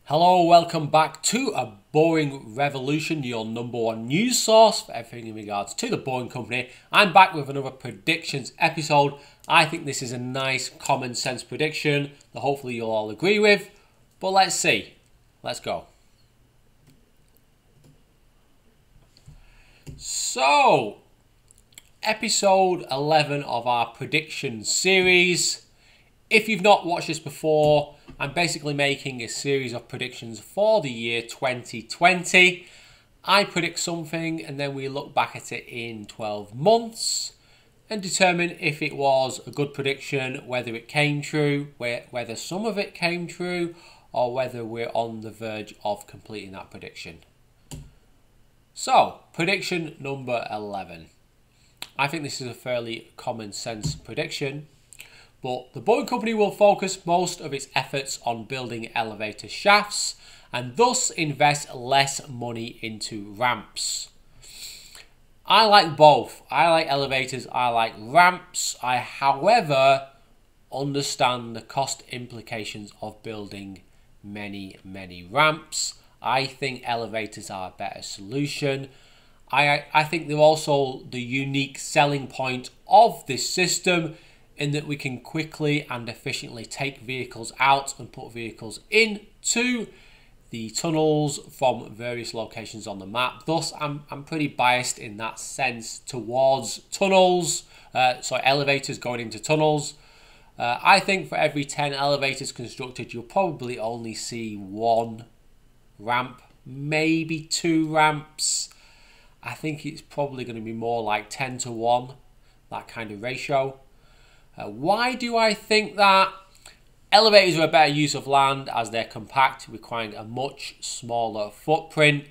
Hello, welcome back to A Boeing Revolution, your number one news source for everything in regards to the Boeing company. I'm back with another predictions episode. I think this is a nice common sense prediction that hopefully you'll all agree with. But let's see. Let's go. So, episode 11 of our prediction series. If you've not watched this before, I'm basically making a series of predictions for the year 2020. I predict something and then we look back at it in 12 months and determine if it was a good prediction, whether it came true, whether some of it came true, or whether we're on the verge of completing that prediction. So, prediction number 11. I think this is a fairly common sense prediction. But the Boeing company will focus most of its efforts on building elevator shafts and thus invest less money into ramps. I like both. I like elevators, I like ramps. I, however, understand the cost implications of building many ramps. I think elevators are a better solution. I think they're also the unique selling point of this system, in that we can quickly and efficiently take vehicles out and put vehicles into the tunnels from various locations on the map. Thus, I'm pretty biased in that sense towards tunnels, elevators going into tunnels. I think for every 10 elevators constructed, you'll probably only see one ramp, maybe two ramps. I think it's probably going to be more like 10 to 1, that kind of ratio. Why do I think that? Elevators are a better use of land as they're compact, requiring a much smaller footprint.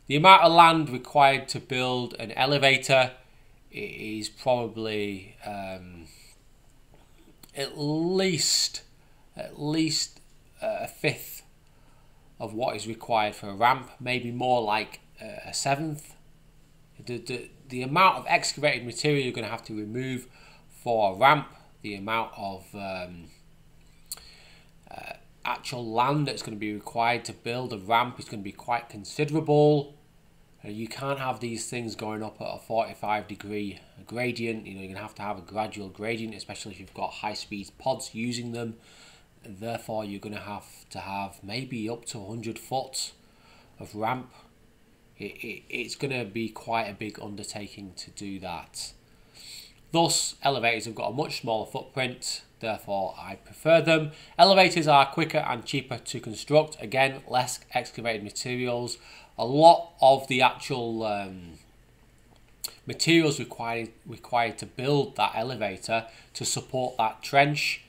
The amount of land required to build an elevator is probably at least a fifth of what is required for a ramp, maybe more like a seventh. The amount of excavated material you're going to have to remove for a ramp, the amount of actual land that's going to be required to build a ramp is going to be quite considerable. You can't have these things going up at a 45-degree gradient. You're going to have a gradual gradient, especially if you've got high-speed pods using them. And therefore, you're going to have maybe up to 100 foot of ramp. It's going to be quite a big undertaking to do that. Thus, elevators have got a much smaller footprint, therefore I prefer them. Elevators are quicker and cheaper to construct. Again, less excavated materials. A lot of the actual materials required to build that elevator to support that trench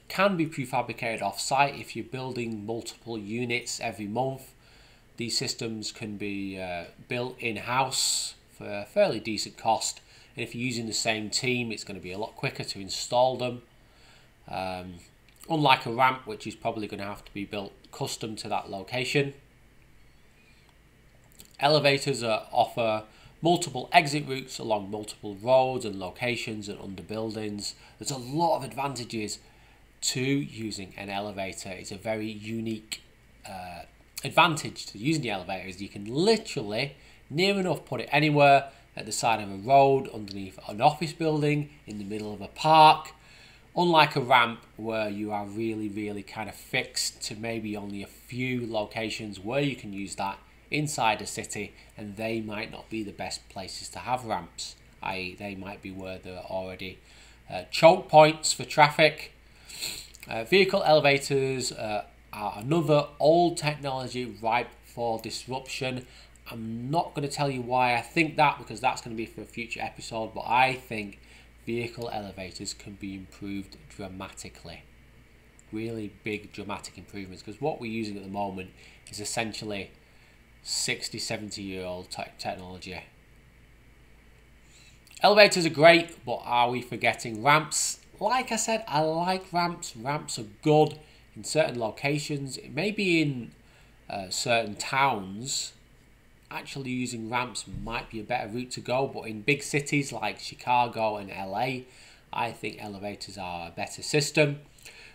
can be prefabricated off-site. If you're building multiple units every month, these systems can be built in-house for a fairly decent cost. And if you're using the same team, it's going to be a lot quicker to install them. Unlike a ramp, which is probably going to have to be built custom to that location. Elevators offer multiple exit routes along multiple roads and locations and under buildings. There's a lot of advantages to using an elevator. It's a very unique advantage to using the elevator, is you can literally near enough put it anywhere, at the side of a road, underneath an office building, in the middle of a park. Unlike a ramp where you are really kind of fixed to maybe only a few locations where you can use that inside a city, and they might not be the best places to have ramps, i.e. they might be where there are already choke points for traffic. Vehicle elevators are another old technology ripe for disruption. I'm not going to tell you why I think that, because that's going to be for a future episode, but I think vehicle elevators can be improved dramatically. Really big dramatic improvements, because what we're using at the moment is essentially 60-70-year-old technology. Elevators are great, but are we forgetting ramps? Like I said, I like ramps. Ramps are good in certain locations. Maybe in certain towns, actually using ramps might be a better route to go, but in big cities like Chicago and LA, I think elevators are a better system.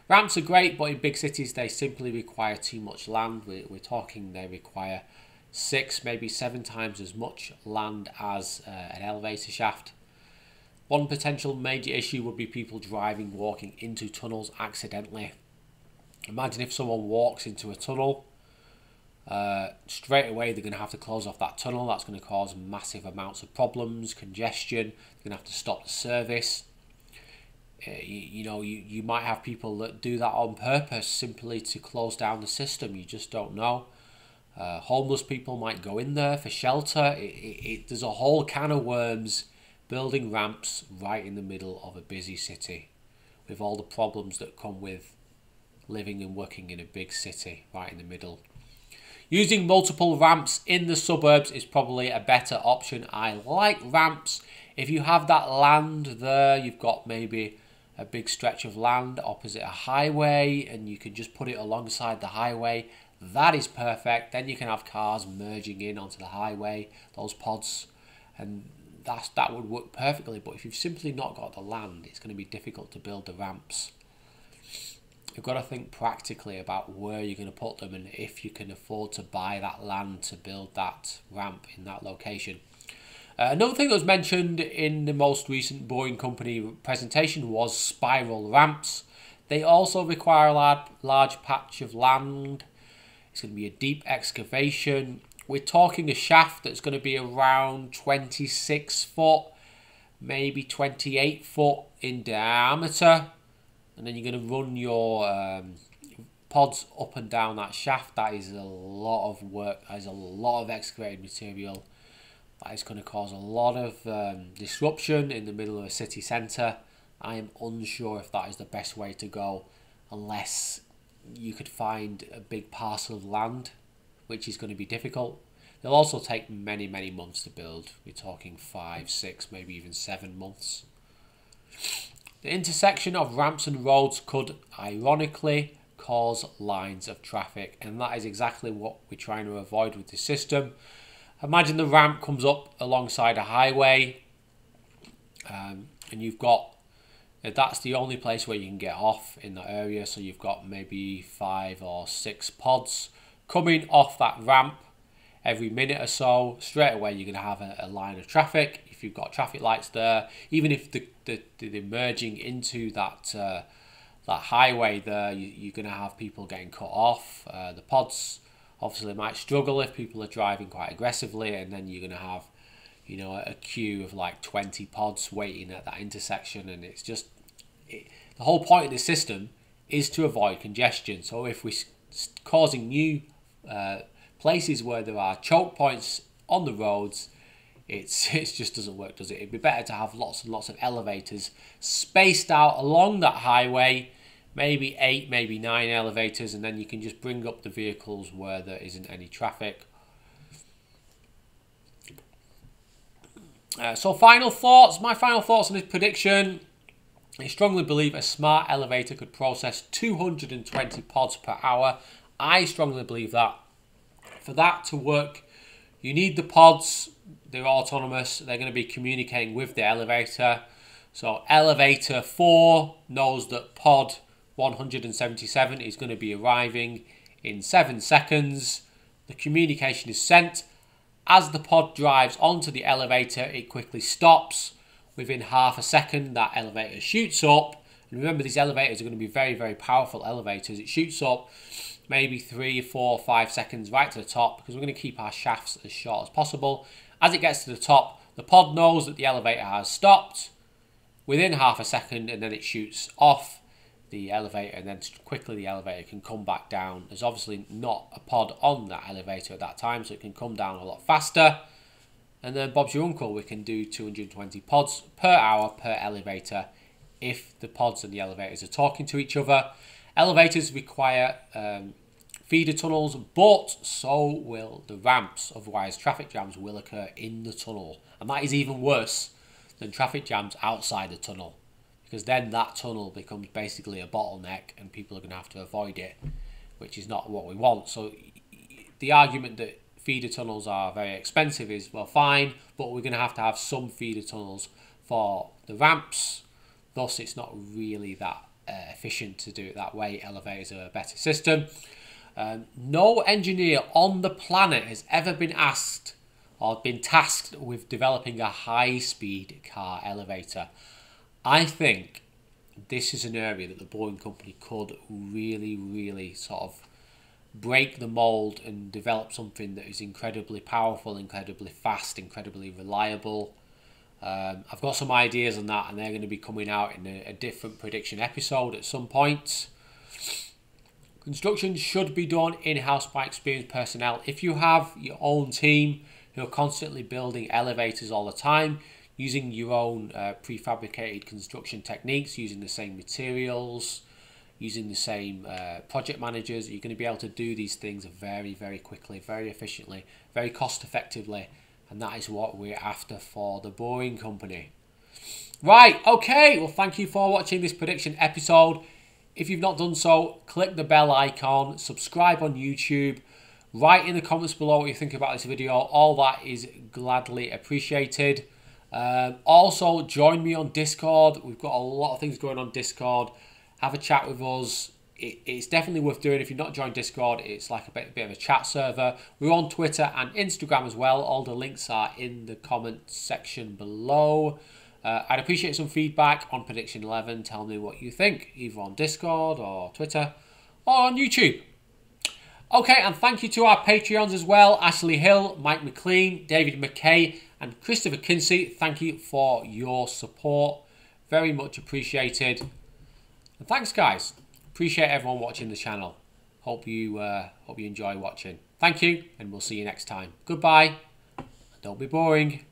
Ramps are great, but in big cities they simply require too much land. We're talking they require 6, maybe 7 times as much land as an elevator shaft. One potential major issue would be people walking into tunnels accidentally. Imagine if someone walks into a tunnel, straight away they're going to have to close off that tunnel. That's going to cause massive amounts of problems, congestion. They're going to have to stop the service. You might have people that do that on purpose simply to close down the system. You just don't know. Homeless people might go in there for shelter. There's a whole can of worms building ramps right in the middle of a busy city with all the problems that come with living and working in a big city right in the middle. Using multiple ramps in the suburbs is probably a better option. I like ramps. If you have that land there, you've got maybe a big stretch of land opposite a highway and you can just put it alongside the highway. That is perfect. Then you can have cars merging in onto the highway, those pods, and that would work perfectly. But if you've simply not got the land, it's going to be difficult to build the ramps. You've got to think practically about where you're going to put them and if you can afford to buy that land to build that ramp in that location. Another thing that was mentioned in the most recent Boring Company presentation was spiral ramps. They also require a large patch of land. It's going to be a deep excavation. We're talking a shaft that's going to be around 26 foot, maybe 28 foot in diameter. And then you're going to run your pods up and down that shaft. That is a lot of work. That is a lot of excavated material. That is going to cause a lot of disruption in the middle of a city centre. I am unsure if that is the best way to go, unless you could find a big parcel of land, which is going to be difficult. They'll also take many, many months to build. We're talking 5, 6, maybe even 7 months. The intersection of ramps and roads could, ironically, cause lines of traffic, and that is exactly what we're trying to avoid with this system. Imagine the ramp comes up alongside a highway, and you've got, that's the only place where you can get off in the area, so you've got maybe 5 or 6 pods coming off that ramp every minute or so. Straight away you're going to have a line of traffic. If you've got traffic lights there, even if they're merging into that highway there, you're going to have people getting cut off. The pods obviously might struggle if people are driving quite aggressively, and then you're going to have, a queue of like 20 pods waiting at that intersection. And it's just, the whole point of this system is to avoid congestion. So if we're causing new places where there are choke points on the roads, it just doesn't work, does it? It'd be better to have lots and lots of elevators spaced out along that highway, maybe 8, maybe 9 elevators, and then you can just bring up the vehicles where there isn't any traffic. So final thoughts. My final thoughts on this prediction. I strongly believe a smart elevator could process 220 pods per hour. I strongly believe that. For that to work, you need the pods. They're autonomous. They're going to be communicating with the elevator. So elevator 4 knows that pod 177 is going to be arriving in 7 seconds. The communication is sent. As the pod drives onto the elevator, it quickly stops. Within half a second, that elevator shoots up. And remember, these elevators are going to be very, very powerful elevators. It shoots up maybe 3, 4, 5 seconds right to the top, because we're going to keep our shafts as short as possible. As it gets to the top, the pod knows that the elevator has stopped within half a second, and then it shoots off the elevator, and then quickly the elevator can come back down. There's obviously not a pod on that elevator at that time, so it can come down a lot faster. And then Bob's your uncle, we can do 220 pods per hour per elevator if the pods and the elevators are talking to each other. Elevators require feeder tunnels, but so will the ramps. Otherwise, traffic jams will occur in the tunnel. And that is even worse than traffic jams outside the tunnel, because then that tunnel becomes basically a bottleneck and people are going to have to avoid it, which is not what we want. So the argument that feeder tunnels are very expensive is, well, fine, but we're going to have some feeder tunnels for the ramps. Thus, it's not really that efficient to do it that way. Elevators are a better system. No engineer on the planet has ever been asked or been tasked with developing a high-speed car elevator. I think this is an area that the Boring Company could really sort of break the mold and develop something that is incredibly powerful, incredibly fast, incredibly reliable. I've got some ideas on that, and they're going to be coming out in a different prediction episode at some point. Construction should be done in-house by experienced personnel. If you have your own team who are constantly building elevators all the time, using your own prefabricated construction techniques, using the same materials, using the same project managers, you're going to be able to do these things very quickly, very efficiently, very cost effectively, and that is what we're after for the Boring Company. Right, okay, well, thank you for watching this prediction episode. If you've not done so, click the bell icon, subscribe on YouTube, write in the comments below what you think about this video. All that is gladly appreciated. Also, join me on Discord. We've got a lot of things going on Discord. Have a chat with us. It's definitely worth doing. If you've not joined Discord, it's like a bit of a chat server. We're on Twitter and Instagram as well. All the links are in the comment section below. I'd appreciate some feedback on Prediction 11. Tell me what you think, either on Discord or Twitter or on YouTube. Okay, and thank you to our Patreons as well. Ashley Hill, Mike McLean, David McKay, and Christopher Kinsey. Thank you for your support. Very much appreciated. And thanks, guys. Appreciate everyone watching the channel. Hope you enjoy watching. Thank you, and we'll see you next time. Goodbye. Don't be boring.